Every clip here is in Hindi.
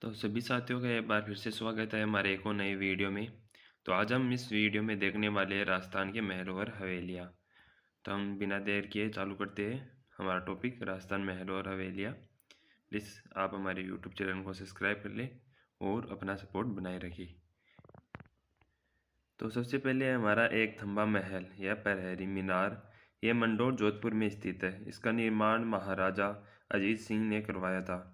तो सभी साथियों का एक बार फिर से स्वागत है हमारे एक और नई वीडियो में। तो आज हम इस वीडियो में देखने वाले हैं राजस्थान के महल और हवेलियाँ। तो हम बिना देर किए चालू करते हैं हमारा टॉपिक राजस्थान महल और हवेलियाँ। प्लीज़ आप हमारे यूट्यूब चैनल को सब्सक्राइब कर लें और अपना सपोर्ट बनाए रखिए। तो सबसे पहले हमारा एक थंबा महल या प्रहरी मीनार, ये मंडोर जोधपुर में स्थित है। इसका निर्माण महाराजा अजीत सिंह ने करवाया था।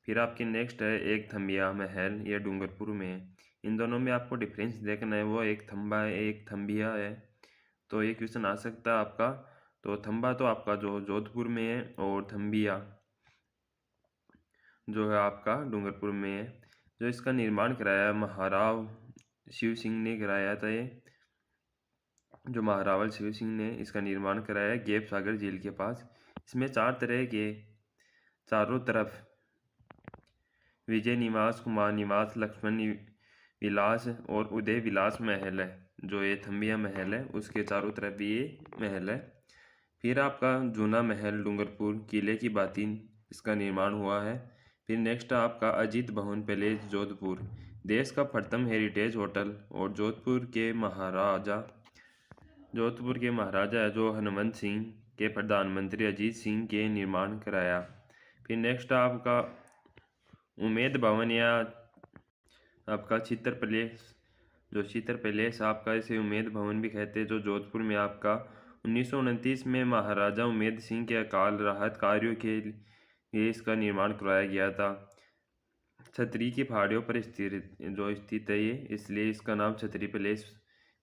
फिर आपके नेक्स्ट है एक थंबिया महल, यह डूंगरपुर में है। इन दोनों में आपको डिफरेंस देखना है, वो एक थंबा है एक थंबिया है। तो ये क्वेश्चन आ सकता है आपका। तो थंबा तो आपका जो जोधपुर में है और थंबिया जो है आपका डूंगरपुर में है। जो इसका निर्माण कराया महाराव शिव सिंह ने कराया था। ये जो महारावल शिव सिंह ने इसका निर्माण कराया गेप सागर झील के पास। इसमें चार तरह के चारों तरफ विजय निवास, कुमार निवास, लक्ष्मण विलास और उदय विलास महल है। जो ये थंबिया महल है उसके चारों तरफ भी ये महल है। फिर आपका जूना महल डूंगरपुर किले की बाती, इसका निर्माण हुआ है। फिर नेक्स्ट आपका अजीत भवन पैलेस जोधपुर, देश का प्रथम हेरिटेज होटल और जोधपुर के महाराजा जो हनुमंत सिंह के प्रधानमंत्री अजीत सिंह के निर्माण कराया। फिर नेक्स्ट आपका उमेद भवन या आपका चित्र पैलेस, जो चित्र पैलेस आपका इसे उमेद भवन भी कहते हैं, जो जोधपुर में आपका 1929 में महाराजा उमेद सिंह के अकाल राहत कार्यों के लिए इसका निर्माण करवाया गया था। छतरी की पहाड़ियों पर स्थित है ये, इसलिए इसका नाम छतरी पैलेस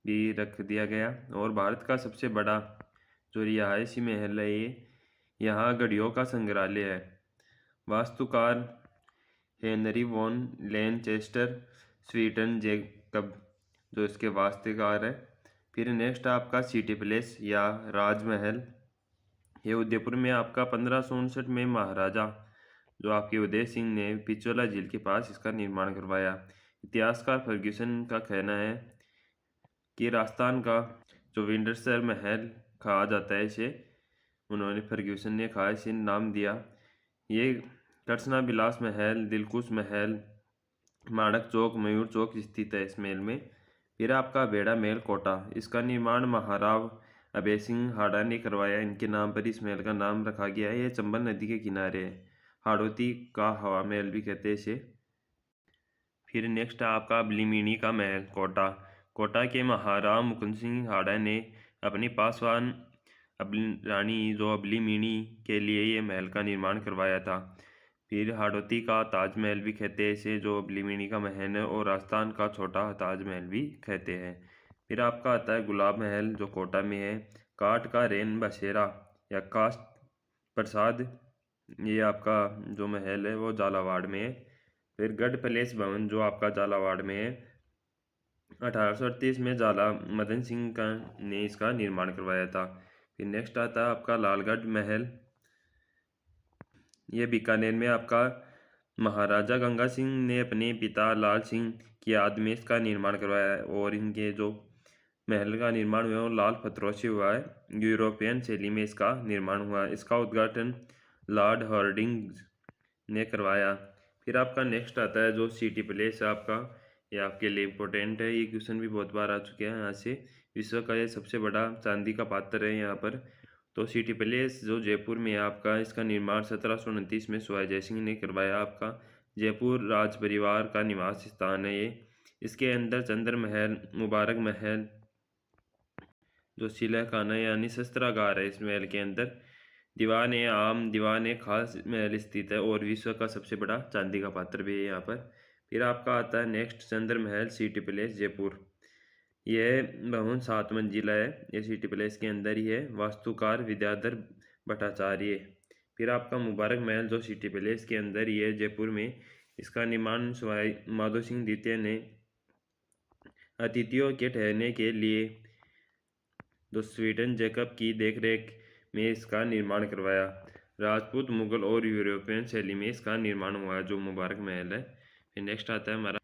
भी रख दिया गया। और भारत का सबसे बड़ा जो रिहायशी महल है ये, यहाँ घड़ियों का संग्रहालय है। वास्तुकार हेनरी वॉन लैनचेस्टर, स्वीडन जेकब जो इसके वास्तुकार है। फिर नेक्स्ट आपका सिटी पैलेस या राजमहल, ये उदयपुर में आपका 1559 में महाराजा जो आपके उदय सिंह ने पिचोला झील के पास इसका निर्माण करवाया। इतिहासकार फर्ग्यूसन का कहना है कि राजस्थान का जो विंडसर महल कहा जाता है इसे, उन्होंने फर्ग्यूसन ने कहा इसे नाम दिया। ये कर्सना बिलास महल, दिलकुश महल, माणक चौक, मयूर चौक स्थित है इस महल में। फिर आपका बेड़ा महल कोटा, इसका निर्माण महाराव अभय सिंह हाड़ा ने करवाया। इनके नाम पर इस महल का नाम रखा गया है। यह चंबल नदी के किनारे है। हाड़ौती का हवा महल भी कहते हैं इसे। फिर नेक्स्ट आपका अबलीमिनी का महल कोटा, कोटा के महाराव मुकुंद सिंह हाड़ा ने अपनी पासवान रानी जो अबलीमिनी के लिए ये महल का निर्माण करवाया था। फिर हाड़ौती का ताजमहल भी कहते हैं इसे, जो अबलीमिनी का महल है, और राजस्थान का छोटा ताजमहल भी कहते हैं। फिर आपका आता है गुलाब महल जो कोटा में है। काठ का रेन बसेरा या कास्ट प्रसाद, ये आपका जो महल है वो झालावाड़ में है। फिर गढ़ पैलेस भवन जो आपका झालावाड़ में है। 1838 में झाला मदन सिंह का ने इसका निर्माण करवाया था। फिर नेक्स्ट आता है आपका लालगढ़ महल, ये बीकानेर में आपका महाराजा गंगा सिंह ने अपने पिता लाल सिंह की याद में इसका निर्माण करवाया है। और इनके जो महल का निर्माण हुआ है वो लाल पत्थरों से हुआ है। यूरोपियन शैली में इसका निर्माण हुआ है। इसका उद्घाटन लॉर्ड हार्डिंग्स ने करवाया। फिर आपका नेक्स्ट आता है जो सिटी पैलेस है आपका, ये आपके लिए इम्पोर्टेंट है। ये क्वेश्चन भी बहुत बार आ चुके हैं यहाँ से। विश्व का ये सबसे बड़ा चांदी का पात्र है यहाँ पर। तो सिटी पैलेस जो जयपुर में है आपका, इसका निर्माण 1729 में सवाई जय सिंह ने करवाया। आपका जयपुर राज परिवार का निवास स्थान है ये। इसके अंदर चंद्र महल, मुबारक महल, जो शिला खाना यानी शस्त्रागार है इस महल के अंदर, दीवान ए आम, दीवान ए खास महल स्थित है, और विश्व का सबसे बड़ा चांदी का पात्र भी है यहाँ पर। फिर आपका आता है नेक्स्ट चंद्र महल सिटी पैलेस जयपुर, यह भवन 7 मंजिला है। ये सिटी पैलेस के अंदर ही है। वास्तुकार विद्याधर भट्टाचार्य। फिर आपका मुबारक महल जो सिटी पैलेस के अंदर ही है जयपुर में, इसका निर्माण सवाई माधो सिंह द्वितीय ने अतिथियों के ठहरने के लिए जो स्वीडन जैकब की देखरेख में इसका निर्माण करवाया। राजपूत, मुगल और यूरोपियन शैली में इसका निर्माण हुआ है जो मुबारक महल है। फिर नेक्स्ट आता है हमारा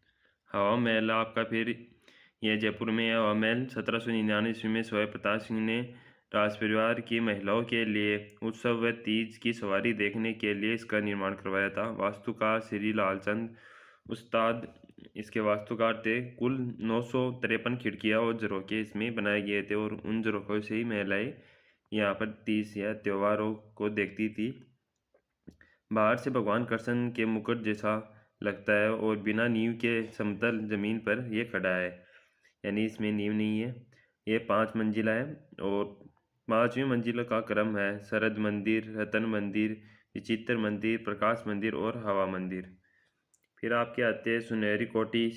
हवा महल आपका। फिर यह जयपुर में है। हवा महल 1799 ईस्वी में सवाई प्रताप सिंह ने राजपरिवार की महिलाओं के लिए उत्सव व तीज की सवारी देखने के लिए इसका निर्माण करवाया था। वास्तुकार श्री लालचंद उस्ताद इसके वास्तुकार थे। कुल 953 खिड़कियाँ और झरोखे इसमें बनाए गए थे और उन झरोखों से ही महिलाएं यहाँ पर तीज या त्योहारों को देखती थी। बाहर से भगवान कृष्ण के मुकुट जैसा लगता है और बिना नींव के समतल जमीन पर यह खड़ा है, यानी इसमें नींव नहीं है। ये 5 मंजिला है और 5वीं मंजिल का क्रम है शरद मंदिर, रतन मंदिर, विचित्र मंदिर, प्रकाश मंदिर और हवा मंदिर। फिर आपके आते हैं सुनहरी कोठी,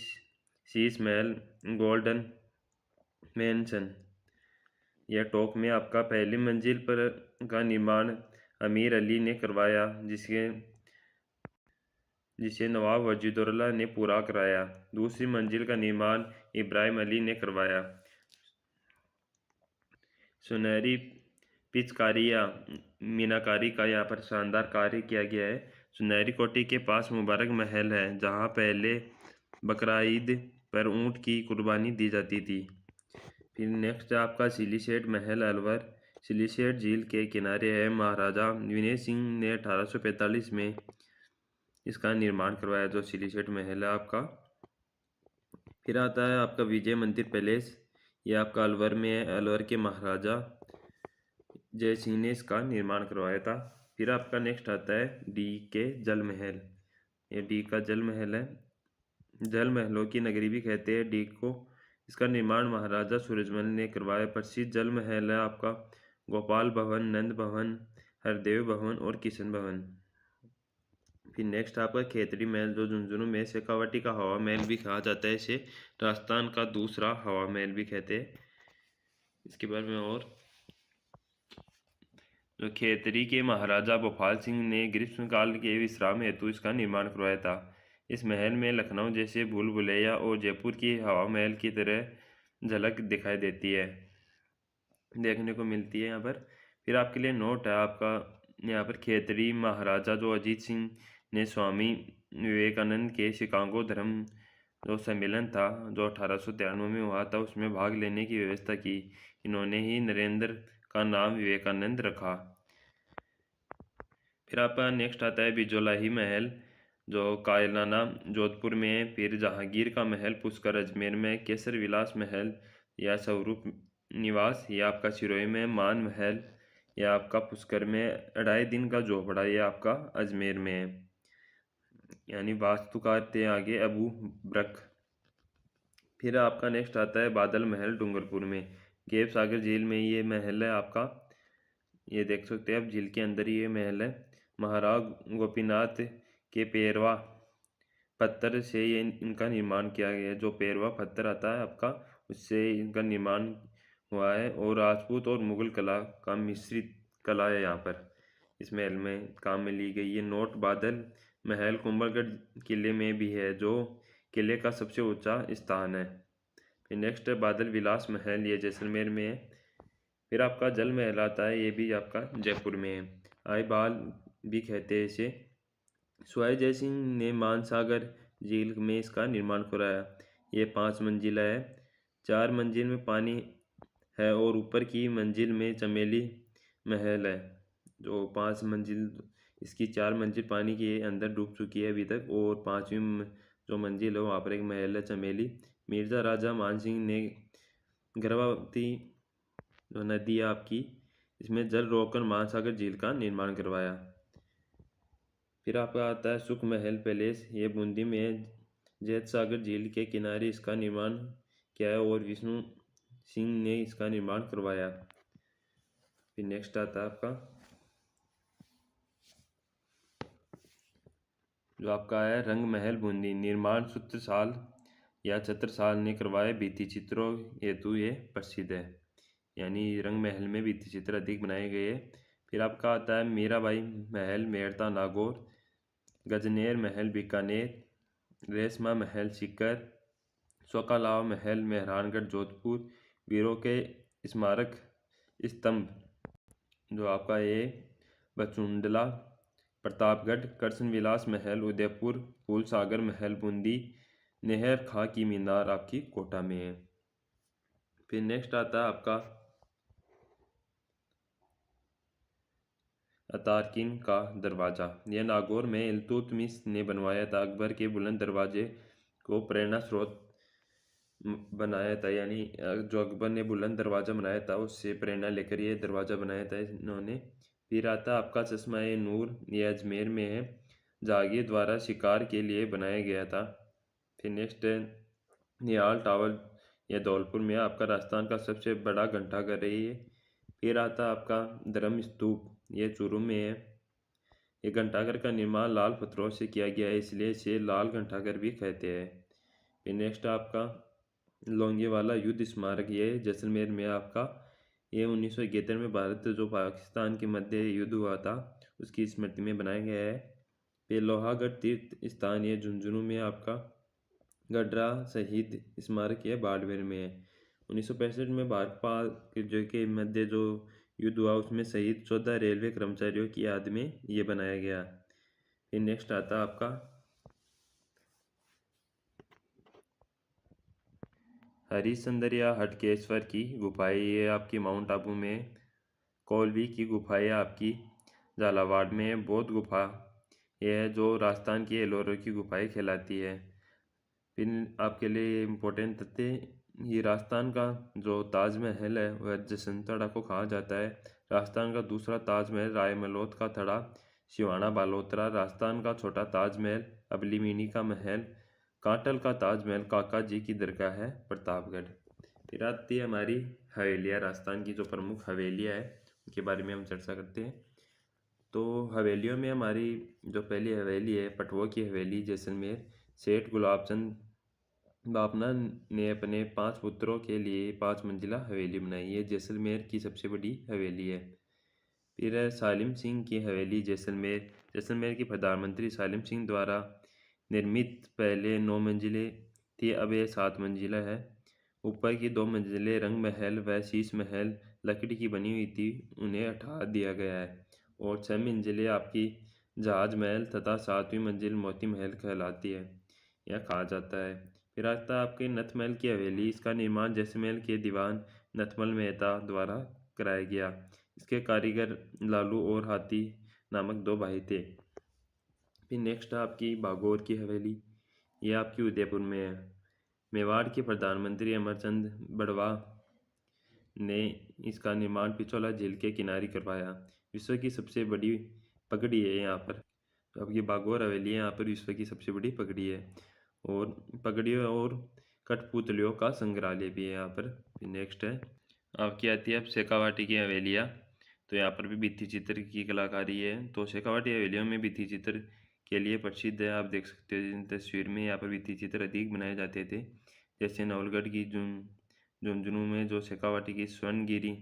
शीश महल, गोल्डन मैंशन। यह टॉप में आपका पहली मंजिल पर का निर्माण अमीर अली ने करवाया, जिसे नवाब वजीदुर्रौला ने पूरा कराया। दूसरी मंजिल का निर्माण इब्राहिम अली ने करवाया। सुनहरी पिचकारी या मीनाकारी का यहाँ पर शानदार कार्य किया गया है। सुनहरी कोठी के पास मुबारक महल है, जहाँ पहले बकरा ईद पर ऊँट की कुर्बानी दी जाती थी। फिर नेक्स्ट है आपका सिलीसेट महल अलवर। सिलीसेट झील के किनारे है। महाराजा विनय सिंह ने 1845 में इसका निर्माण करवाया, जो सिलीसेट महल है आपका। फिर आता है आपका विजय मंदिर पैलेस। ये आपका अलवर में है। अलवर के महाराजा जय सिंह ने इसका निर्माण करवाया था। फिर आपका नेक्स्ट आता है डी के जल महल। ये डी का जल महल है। जल महलों की नगरी भी कहते हैं डी को। इसका निर्माण महाराजा सूरजमल ने करवाया। प्रसिद्ध जल महल है आपका गोपाल भवन, नंद भवन, हरदेव भवन और किशन भवन। फिर नेक्स्ट आपका खेतड़ी महल, जो झुंझुनू में शेखावाटी का हवा महल भी कहा जाता है। इसे राजस्थान का दूसरा हवा महल भी कहते हैं। इसके बारे में और जो खेतड़ी के महाराजा भोपाल सिंह ने ग्रीष्मकाल के विश्राम हेतु इसका निर्माण करवाया था। इस महल में लखनऊ जैसे भूल भुलैया और जयपुर की हवा महल की तरह झलक दिखाई देती है, देखने को मिलती है यहाँ पर। फिर आपके लिए नोट है आपका यहाँ पर खेतड़ी महाराजा जो अजीत सिंह ने स्वामी विवेकानंद के शिकागो धर्म जो सम्मेलन था जो 1893 में हुआ था, उसमें भाग लेने की व्यवस्था की। इन्होंने ही नरेंद्र का नाम विवेकानंद रखा। फिर आपका नेक्स्ट आता है बिजोलाही महल, जो कायलाना जोधपुर में है। फिर जहांगीर का महल पुष्कर अजमेर में, केसर विलास महल या स्वरूप निवास ये आपका सिरोही में, मान महल या आपका पुष्कर में, 2.5 दिन का झोपड़ा ये आपका अजमेर में है। यानी वास्तुकार थे आगे अबू ब्रक। फिर आपका नेक्स्ट आता है बादल महल डूंगरपुर में। गेप सागर झील में ये महल है आपका, ये देख सकते हैं आप झील के अंदर ही ये महल है। महाराज गोपीनाथ के पेरवा पत्थर से ये इनका निर्माण किया गया है। जो पेरवा पत्थर आता है आपका, उससे इनका निर्माण हुआ है। और राजपूत और मुगल कला का मिश्रित कला है यहाँ पर इस महल में काम में ली गई है। नोट बादल महल कुंभलगढ़ किले में भी है, जो किले का सबसे ऊंचा स्थान है। फिर नेक्स्ट है बादल विलास महल, ये जैसलमेर में है। फिर आपका जल महल आता है, ये भी आपका जयपुर में है। आईबाल भी कहते हैं इसे। स्वाई जय सिंह ने मानसागर झील में इसका निर्माण कराया। ये 5 मंजिला है। 4 मंजिल में पानी है और ऊपर की मंजिल में चमेली महल है। जो 5 मंजिल, इसकी 4 मंजिल पानी के अंदर डूब चुकी है अभी तक, और 5वीं जो मंजिल है वहाँ पर एक महल है चमेली। मिर्जा राजा मान सिंह ने गर्भवती जो नदी है आपकी, इसमें जल रोककर महासागर झील का निर्माण करवाया। फिर आपका आता है सुख महल पैलेस, ये बूंदी में जैत सागर झील के किनारे इसका निर्माण किया है और विष्णु सिंह ने इसका निर्माण करवाया। फिर नेक्स्ट आता है आपका जो आपका है रंग महल बूंदी। निर्माण सूत्रसाल या छत्रसाल ने करवाए। भित्ति चित्रों हेतु ये प्रसिद्ध है, यानी रंग महल में भित्ति चित्र अधिक बनाए गए। फिर आपका आता है मीराबाई महल मेड़ता नागौर, गजनेर महल बीकानेर, रेशमा महल सीकर, सोकालाव महल मेहरानगढ़ जोधपुर, वीरों के स्मारक स्तंभ जो आपका ये बचुंडला प्रतापगढ़, कृष्ण विलास महल उदयपुर, फूल सागर महल बूंदी, नेहर खां की मीनार आपकी कोटा में है। फिर नेक्स्ट आता है आपका तारकिन का दरवाज़ा, यह नागौर में इल्तुतमिश ने बनवाया था। अकबर के बुलंद दरवाजे को प्रेरणा स्रोत बनाया था, यानी जो अकबर ने बुलंद दरवाज़ा बनाया था उससे प्रेरणा लेकर ये दरवाज़ा बनाया था इन्होंने। फिर आता आपका चश्मा ए नूर, ये अजमेर में है, जहांगीर द्वारा शिकार के लिए बनाया गया था। फिर नेक्स्ट है निहाल टावर, यह धौलपुर में आपका राजस्थान का सबसे बड़ा घंटाघर है ये। फिर आता आपका धर्म स्तूप, ये चूरू में है। ये घंटाघर का निर्माण लाल पत्थरों से किया गया है, इसलिए इसे लाल घंटाघर भी कहते हैं। फिर नेक्स्ट आपका लोंगेवाला युद्ध स्मारक, ये जैसलमेर में आपका, ये 1971 में भारत जो पाकिस्तान के मध्य युद्ध हुआ था उसकी स्मृति में बनाया गया है। फिर लोहागढ़ तीर्थ स्थान, ये झुंझुनू में आपका गडरा शहीद स्मारक, ये बाड़मेर में है। 1965 में भारत पाक जो के मध्य जो युद्ध हुआ उसमें शहीद 14 रेलवे कर्मचारियों की याद में ये बनाया गया। फिर नेक्स्ट आता आपका हरिश्चंद्र या हटकेश्वर की गुफाएं, ये आपकी माउंट आबू में। कौलवी की गुफाएं आपकी झालावाड़ में। बौद्ध गुफा, यह है जो राजस्थान की एलोरा की गुफाएं कहलाती है। फिर आपके लिए इम्पोर्टेंट तथ्य, ये राजस्थान का जो ताजमहल है वह जसवंतड़ा को कहा जाता है। राजस्थान का दूसरा ताजमहल रायमलोद का थड़ा सिवाना बालोतरा। राजस्थान का छोटा ताजमहल अबलीमिनी का महल। काटल का ताजमहल काका जी की दरगाह है प्रतापगढ़। फिर आती है हमारी हवेलियाँ, राजस्थान की जो प्रमुख हवेलियाँ है उनके बारे में हम चर्चा करते हैं। तो हवेलियों में हमारी जो पहली हवेली है पटवा की हवेली जैसलमेर, सेठ गुलाबचंद बापना ने अपने 5 पुत्रों के लिए 5 मंजिला हवेली बनाई। ये जैसलमेर की सबसे बड़ी हवेली है। फिर है सालिम सिंह की हवेली जैसलमेर। जैसलमेर के प्रधानमंत्री सालिम सिंह द्वारा निर्मित पहले 9 मंजिले थी, अब यह 7 मंजिला है। ऊपर की 2 मंजिलें रंग महल व शीश महल लकड़ी की बनी हुई थी, उन्हें हटा दिया गया है। और 6 मंजिलें आपकी जहाज महल तथा 7वीं मंजिल मोती महल कहलाती है, यह कहा जाता है। फिर आता है आपके नथमहल की हवेली। इसका निर्माण जैसलमेर के दीवान नथमल मेहता द्वारा कराया गया। इसके कारीगर लालू और हाथी नामक 2 भाई थे। फिर नेक्स्ट आपकी भागौर की हवेली, ये आपकी उदयपुर में है। मेवाड़ के प्रधानमंत्री अमरचंद बड़वा ने इसका निर्माण पिछोला झील के किनारे करवाया। विश्व की सबसे बड़ी पगड़ी है यहाँ पर, तो आपकी बागौर हवेली है, यहाँ पर विश्व की सबसे बड़ी पगड़ी है। और पगड़ियों और कठपुतलियों का संग्रहालय भी है यहाँ पर। नेक्स्ट है आपकी आती है अब शेखावाटी की हवेलियाँ। तो यहाँ पर भी भित्ति चित्र की कलाकारी है। तो शेखावाटी हवेलियों में भित्ति चित्र के लिए प्रसिद्ध है। आप देख सकते हो इन तस्वीर में, यहाँ पर भित्ति चित्र अधिक बनाए जाते थे। जैसे नवलगढ़ की झुंझुनू में जो शेखावाटी की स्वर्णगिरी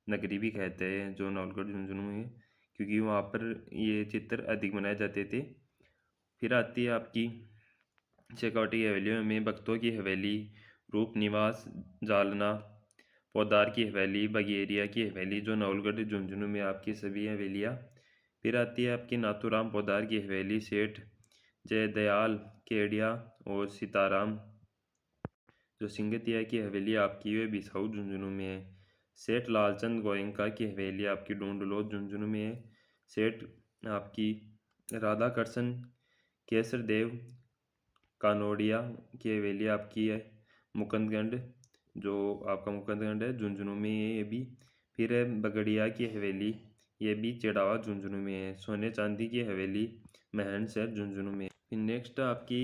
नगरी भी कहते हैं जो नवलगढ़ झुंझुनू है, क्योंकि वहाँ पर ये चित्र अधिक बनाए जाते थे। फिर आती है आपकी शेखावाटी की हवेलियों में भक्तों की हवेली, रूप निवास जालना, पौदार की हवेली, बगेरिया की हवेली जो नवलगढ़ झुंझुनू में आपकी सभी हवेलियाँ। फिर आती है आपकी नाथूराम पौदार की हवेली, सेठ जयदयाल केडिया और सीताराम जो सिंगतिया की हवेली आपकी वे बिसाऊ झुंझुनू में है। सेठ लालचंद गोयनका की हवेली आपकी डूंडलोद झुंझुनू में है। सेठ आपकी राधा कृष्ण केसर देव कानोडिया की हवेली आपकी है मुकुंदगढ़, जो आपका मुकुंदगढ़ है झुंझुनू में ये भी। फिर है बगड़िया की हवेली, ये भी चेड़ावा झुंझुनू में है। सोने चांदी की हवेली महन शहर झुंझुनू में। फिर नेक्स्ट आपकी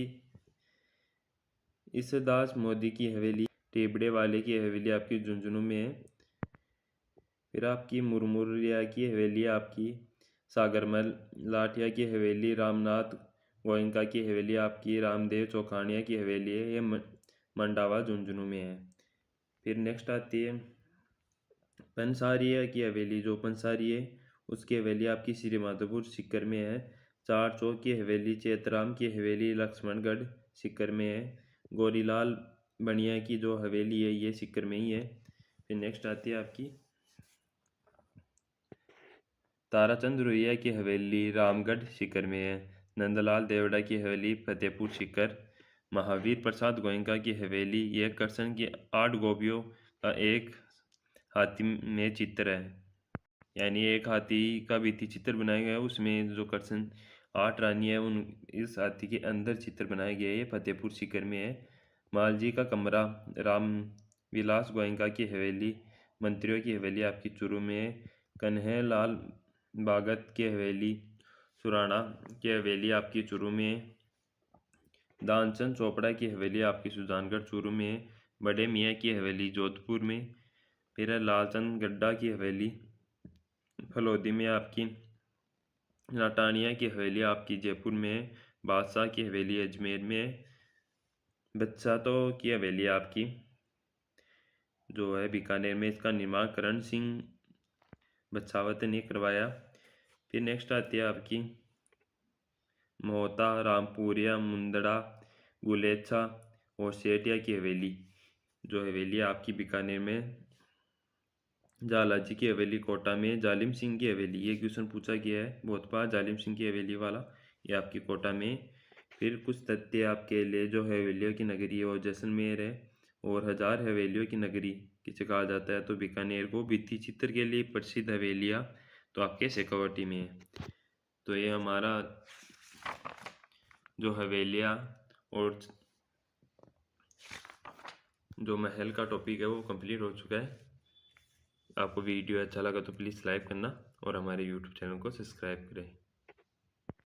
ईसदास मोदी की हवेली, टेबड़े वाले की हवेली आपकी झुंझुनू में है। फिर आपकी मुरमुरिया की हवेली आपकी सागरमल, लाठिया की हवेली रामनाथ गोयनका की हवेली आपकी रामदेव चौखानिया की हवेली है, ये मंडावा झुंझुनू में है। फिर नेक्स्ट आती है पंसारिया की हवेली, जो पंसारी है उसकी हवेली आपकी श्री माधोपुर सीकर में है। चार चौक की हवेली चेतराम की हवेली लक्ष्मणगढ़ सीकर में है। गोरीलाल बनिया की जो हवेली है ये सीकर में ही है। फिर नेक्स्ट आती है आपकी ताराचंद रुइया की हवेली रामगढ़ सीकर में है। नंदलाल देवड़ा की हवेली फतेहपुर सीकर। महावीर प्रसाद गोयनका की हवेली, यह कृष्ण की 8 गोपियों का एक हाथी में चित्र है। यानी एक हाथी का भित्ति चित्र बनाया गया है, उसमें जो करसन 8 रानी है उन इस हाथी के अंदर चित्र बनाया गया है। ये फतेहपुर सीकर में है। मालजी का कमरा, राम विलास गोयनका की हवेली, मंत्रियों की हवेली आपकी चूरू में है। कन्हैयालाल भगत की हवेली, सुराणा की हवेली आपकी चूरू में है। दानचंद चोपड़ा की हवेली आपकी सुजानगढ़ चूरू में है। बड़े मियाँ की हवेली जोधपुर में। फिर है लालचंद गड्ढा की हवेली फलोदी में आपकी। नाटानिया की हवेली आपकी जयपुर में है। बादशाह की हवेली अजमेर में है। बच्चातों की हवेली आपकी जो है बीकानेर में, इसका निर्माण करण सिंह बछावत ने करवाया। फिर नेक्स्ट आती है आपकी मोहता, रामपुरिया, मुंदड़ा, गुलेच्छा और सेठिया की हवेली, जो हवेली आपकी बीकानेर में। जालाजी की हवेली कोटा में। जालिम सिंह की हवेली, ये क्वेश्चन पूछा गया है बहुत बार, जालिम सिंह की हवेली वाला, ये आपकी कोटा में। फिर कुछ तथ्य आपके लिए, जो हवेलियों की नगरी है वो जैसलमेर है और 1000 हवेलियों की नगरी किसे कहा जाता है, तो बीकानेर को। भित्ति चित्र के लिए प्रसिद्ध हवेलियाँ तो आपके शेखावटी में है। तो ये हमारा जो हवेलियाँ और जो महल का टॉपिक है वो कंप्लीट हो चुका है। आपको वीडियो अच्छा लगा तो प्लीज़ लाइक करना और हमारे यूट्यूब चैनल को सब्सक्राइब करें।